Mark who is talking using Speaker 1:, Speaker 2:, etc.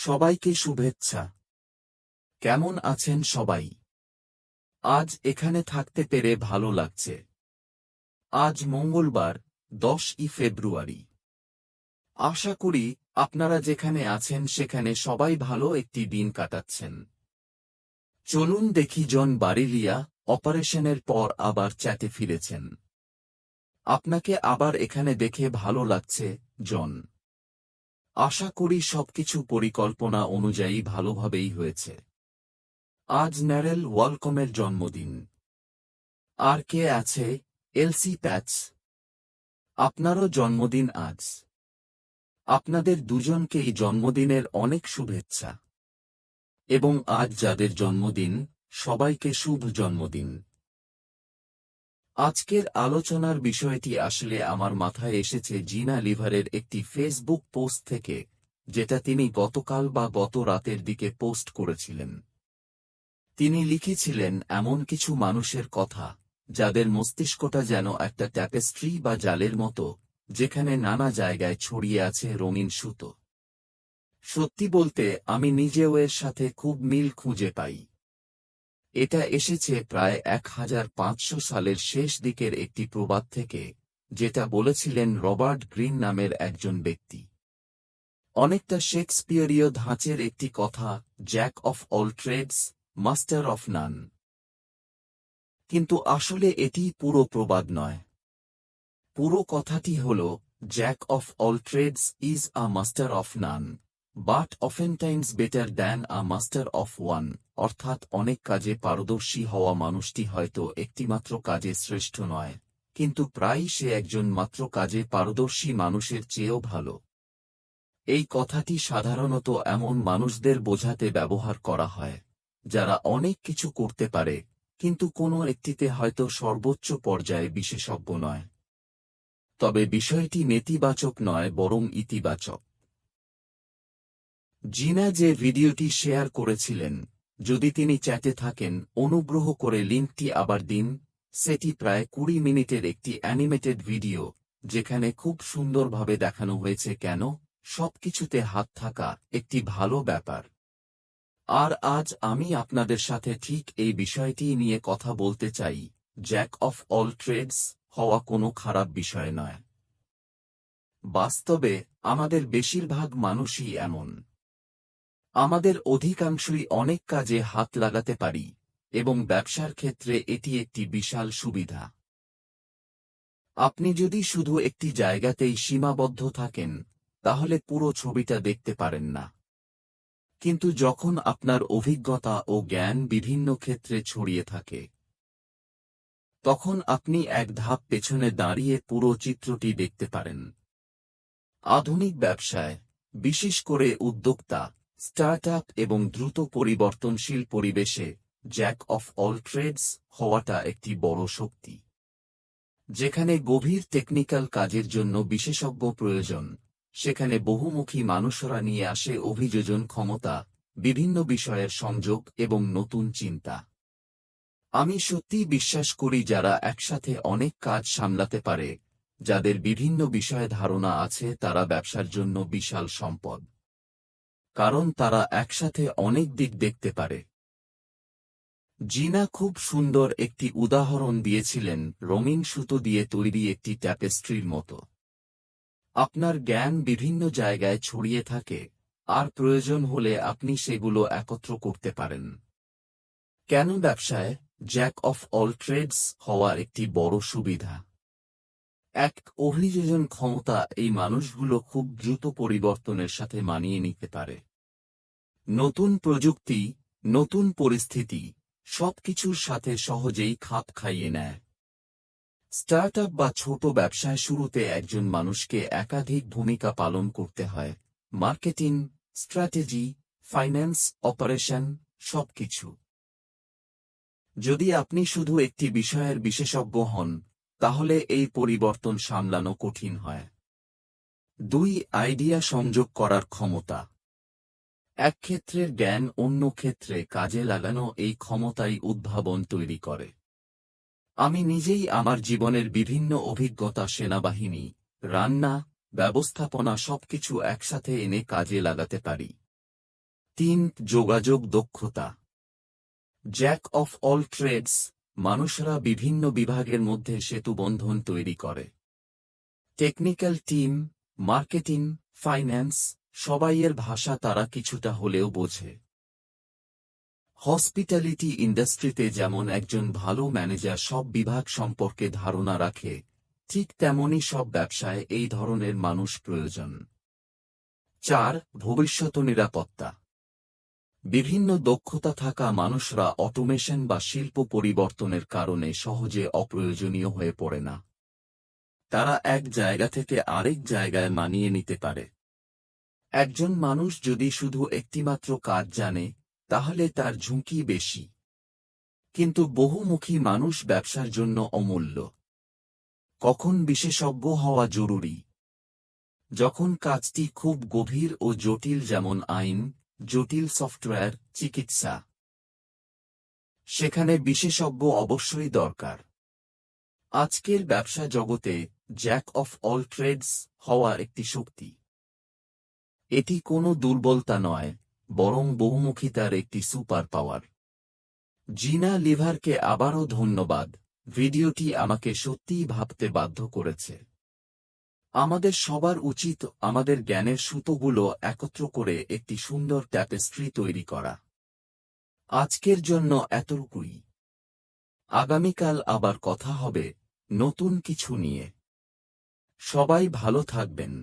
Speaker 1: সবাইকে শুভেচ্ছা। কেমন আছেন সবাই? আজ এখানে থাকতে পেরে ভালো লাগছে। আজ মঙ্গলবার 10ই ফেব্রুয়ারি। আশা করি আপনারা যেখানে আছেন সেখানে সবাই ভালো একটি দিন কাটাচ্ছেন। চলুন দেখি জন বারিলিয়া অপারেশনের পর আবার চ্যাটে ফিরেছেন। আপনাকে আবার এখানে দেখে ভালো লাগছে, জন। আশা করি সবকিছু পরিকল্পনা অনুযায়ী ভালোভাবেই হয়েছে। আজ ন্যারেল ওয়ালকমের জন্মদিন। আর কে আছে? এলসি প্যাচ। আপনারও জন্মদিন আজ। আপনাদের দুজনকেই জন্মদিনের অনেক শুভেচ্ছা। এবং আজ যাদের জন্মদিন, সবাইকে শুভ জন্মদিন। আজকের আলোচনার বিষয়টি আসলে আমার মাথায় এসেছে জিনা লিভারের একটি ফেসবুক পোস্ট থেকে, যেটা তিনি গতকাল বা গত রাতের দিকে পোস্ট করেছিলেন। তিনি লিখেছিলেন এমন কিছু মানুষের কথা, যাদের মস্তিষ্কটা যেন একটা ট্যাপেস্ট্রি বা জালের মতো, যেখানে নানা জায়গায় ছড়িয়ে আছে রঙিন সুতো। সত্যি বলতে আমি নিজেও এর সাথে খুব মিল খুঁজে পাই। এটা এসেছে প্রায় 1500 সালের শেষ দিকের একটি প্রবাদ থেকে, যেটা বলেছিলেন রবার্ট গ্রিন নামের একজন ব্যক্তি। অনেকটা শেক্সপিয়ারীয় ধাঁচের একটি কথা, jack of all trades, master of none. কিন্তু আসলে এটি পুরো প্রবাদ নয়। পুরো কথাটি হল, jack of all trades is a master of none, but oftentimes better than a master of one. অর্থাৎ অনেক কাজে পারদর্শী হওয়া মানুষটি হয়তো একটিমাত্র কাজে শ্রেষ্ঠ নয়, কিন্তু প্রায়ই সে একজন মাত্র কাজে পারদর্শী মানুষের চেয়েও ভালো। এই কথাটি সাধারণত এমন মানুষদের বোঝাতে ব্যবহার করা হয়, যারা অনেক কিছু করতে পারে, কিন্তু কোনো একটিতে হয়তো সর্বোচ্চ পর্যায়ে বিশেষজ্ঞ নয়। তবে বিষয়টি নেতিবাচক নয়, বরং ইতিবাচক। জিনা যে ভিডিওটি শেয়ার করেছিলেন, যদি তিনি চ্যাটে থাকেন অনুগ্রহ করে লিঙ্কটি আবার দিন। সেটি প্রায় 20 মিনিটের একটি অ্যানিমেটেড ভিডিও, যেখানে খুব সুন্দরভাবে দেখানো হয়েছে কেন সবকিছুতে হাত থাকা একটি ভালো ব্যাপার। আর আজ আমি আপনাদের সাথে ঠিক এই বিষয়টি নিয়ে কথা বলতে চাই। জ্যাক অফ অল ট্রেডস হওয়া কোনো খারাপ বিষয় নয়। বাস্তবে আমাদের বেশিরভাগ মানুষই এমন। আমাদের অধিকাংশই অনেক কাজে হাত লাগাতে পারি, এবং ব্যবসার ক্ষেত্রে এটি একটি বিশাল সুবিধা। আপনি যদি শুধু একটি জায়গাতেই সীমাবদ্ধ থাকেন, তাহলে পুরো ছবিটা দেখতে পারেন না। কিন্তু যখন আপনার অভিজ্ঞতা ও জ্ঞান বিভিন্ন ক্ষেত্রে ছড়িয়ে থাকে, তখন আপনি এক ধাপ পেছনে দাঁড়িয়ে পুরো চিত্রটি দেখতে পারেন। আধুনিক ব্যবসায়, বিশেষ করে উদ্যোক্তা, স্টার্টআপ এবং দ্রুত পরিবর্তনশীল পরিবেশে, জ্যাক অফ অল ট্রেডস হওয়াটা একটি বড় শক্তি। যেখানে গভীর টেকনিক্যাল কাজের জন্য বিশেষজ্ঞ প্রয়োজন, সেখানে বহুমুখী মানুষরা নিয়ে আসে অভিযোজন ক্ষমতা, বিভিন্ন বিষয়ের সংযোগ এবং নতুন চিন্তা। আমি সত্যিই বিশ্বাস করি যারা একসাথে অনেক কাজ সামলাতে পারে, যাদের বিভিন্ন বিষয়ে ধারণা আছে, তারা ব্যবসার জন্য বিশাল সম্পদ। কারণ তারা একসাথে অনেক দিক দেখতে পারে। জিনা খুব সুন্দর একটি উদাহরণ দিয়েছিলেন, রঙিন সুতো দিয়ে তৈরি একটি ট্যাপেস্ট্রির মতো। আপনার জ্ঞান বিভিন্ন জায়গায় ছড়িয়ে থাকে, আর প্রয়োজন হলে আপনি সেগুলো একত্র করতে পারেন। কেন ব্যবসায় জ্যাক অফ অল ট্রেডস হওয়া একটি বড় সুবিধা? এক, অভিযোজন ক্ষমতা। এই মানুষগুলো খুব দ্রুত পরিবর্তনের সাথে মানিয়ে নিতে পারে। নতুন প্রযুক্তি, নতুন পরিস্থিতি, সবকিছুর সাথে সহজেই খাপ খাইয়ে নেয়। স্টার্টআপ বা ছোট ব্যবসায় শুরুতে একজন মানুষকে একাধিক ভূমিকা পালন করতে হয়, মার্কেটিং, স্ট্র্যাটেজি, ফাইন্যান্স, অপারেশন, সবকিছু। যদি আপনি শুধু একটি বিষয়ের বিশেষজ্ঞ হন, তাহলে এই পরিবর্তন সামলানো কঠিন হয়। 2, আইডিয়া সংযোগ করার ক্ষমতা। এক ক্ষেত্রের জ্ঞান অন্য ক্ষেত্রে কাজে লাগানো, এই ক্ষমতাই উদ্ভাবন তৈরি করে। আমি নিজেই আমার জীবনের বিভিন্ন অভিজ্ঞতা, সেনাবাহিনী, রান্না, ব্যবস্থাপনা, সবকিছু একসাথে এনে কাজে লাগাতে পারি। 3. যোগাযোগ দক্ষতা। জ্যাক অফ অল ট্রেডস, মানুষরা বিভিন্ন বিভাগের মধ্যে সেতুবন্ধন তৈরি করে। টেকনিক্যাল টিম, মার্কেটিং, ফাইন্যান্স, সবাইয়ের ভাষা তারা কিছুটা হলেও বোঝে। হসপিটালিটি ইন্ডাস্ট্রিতে যেমন একজন ভালো ম্যানেজার সব বিভাগ সম্পর্কে ধারণা রাখে, ঠিক তেমনি সব ব্যবসায় এই ধরনের মানুষ প্রয়োজন। 4. ভবিষ্যৎ নিরাপত্তা। বিভিন্ন দক্ষতা থাকা মানুষরা অটোমেশন বা শিল্প পরিবর্তনের কারণে সহজে অপ্রয়োজনীয় হয়ে পড়ে না। তারা এক জায়গা থেকে আরেক জায়গায় মানিয়ে নিতে পারে। একজন মানুষ যদি শুধু একটিমাত্র কাজ জানে, তাহলে তার ঝুঁকি বেশি। কিন্তু বহুমুখী মানুষ ব্যবসার জন্য অমূল্য। কখন বিশেষজ্ঞ হওয়া জরুরি? যখন কাজটি খুব গভীর ও জটিল, যেমন আইন, জটিল সফটওয়্যার, চিকিৎসা, সেখানে বিশেষজ্ঞ অবশ্যই দরকার। আজকের ব্যবসা জগতে জ্যাক অফ অল ট্রেডস হওয়া একটি শক্তি। এটি কোনো দুর্বলতা নয়, বরং বহুমুখিতার একটি সুপার পাওয়ার। জিনা লিভারকে আবারও ধন্যবাদ। ভিডিওটি আমাকে সত্যিই ভাবতে বাধ্য করেছে। আমাদের সবার উচিত আমাদের জ্ঞানের সুতোগুলো একত্র করে একটি সুন্দর ট্যাপেস্ট্রি তৈরি করা। আজকের জন্য এতটুকুই। আগামীকাল আবার কথা হবে নতুন কিছু নিয়ে। সবাই ভালো থাকবেন।